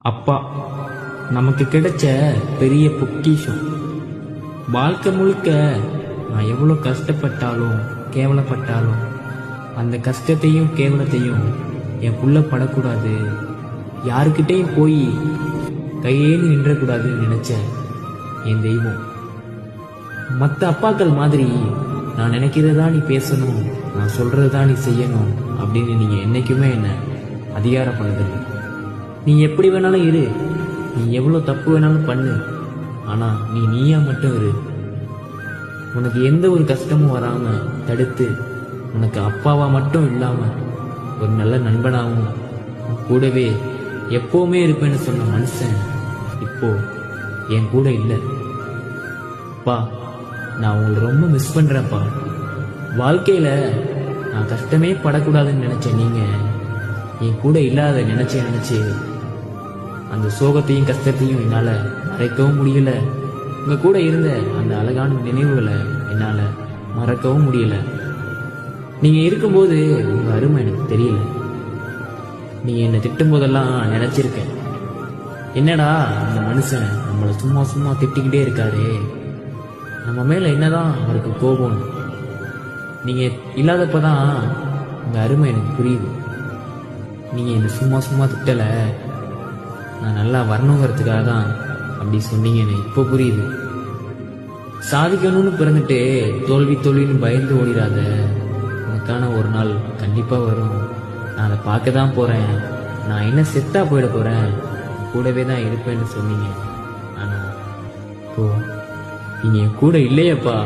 அப்பா நமக்கு கிடைச்ச பெரிய பொக்கிஷம். வாழ்க்கை முழுக்க நான் எவ்வளோ கஷ்டப்பட்டாலும் கேவலப்பட்டாலும் அந்த கஷ்டத்தையும் கேவலத்தையும் என் புள்ள படக்கூடாது, யாருக்கிட்டையும் போய் கையேந்து நின்றக்கூடாதுன்னு நினைச்ச என் தெய்வம். மற்ற அப்பாக்கள் மாதிரி நான் நினைக்கிறதா நீ பேசணும், நான் சொல்றதா நீ செய்யணும் அப்படின்னு நீங்கள் என்னைக்குமே என்ன அதிகாரம் பண்ணதில்லை. நீ எப்படி வேணாலும் இரு, நீ எவ்வளோ தப்பு வேணாலும் பண்ணு, ஆனால் நீ நீயா மட்டும் இரு. உனக்கு எந்த ஒரு கஷ்டமும் வராமல் தடுத்து உனக்கு அப்பாவா மட்டும் இல்லாமல் ஒரு நல்ல நண்பனாகவும் கூடவே எப்போவுமே இருப்பேன்னு சொன்ன மனுஷன் இப்போ என் கூட இல்லை. அப்பா, நான் உங்களை ரொம்ப மிஸ் பண்ணுறேன்ப்பா. வாழ்க்கையில் நான் கஷ்டமே படக்கூடாதுன்னு நினச்சேன், நீங்கள் என் கூட இல்லாத நினச்சி அந்த சோகத்தையும் கஷ்டத்தையும் என்னால் மறைக்கவும் முடியல. உங்கள் கூட இருந்த அந்த அழகான நினைவுகளை என்னால் மறக்கவும் முடியல. நீங்கள் இருக்கும்போது உங்கள் அருமை எனக்கு தெரியல. நீங்கள் என்னை திட்டும் போதெல்லாம் நினச்சிருக்கேன், என்னடா அந்த மனுஷன் நம்மளை சும்மா சும்மா திட்டிக்கிட்டே இருக்காரே, நம்ம மேலே என்னதான் அவருக்கு கோபம். நீங்கள் இல்லாதப்ப தான் உங்கள் அருமை எனக்கு புரியுது. நீங்கள் என்னை சும்மா சும்மா திட்டலை, நான் நல்லா வரணுங்கிறதுக்காக தான் அப்படி சொன்னீங்கன்னு இப்போ புரியுது. சாதிக்கணும்னு பிறந்துட்டு தோல்வின்னு பயந்து ஓடிடாத. எனக்கான ஒரு நாள் கண்டிப்பாக வரும், நான் அதை பார்க்க தான் போகிறேன். நான் என்ன செத்தா போயிட போகிறேன், கூடவே தான் இருப்பேன்னு சொன்னீங்க. ஆனால் இப்போ நீங்கள் என் கூட இல்லையப்பா.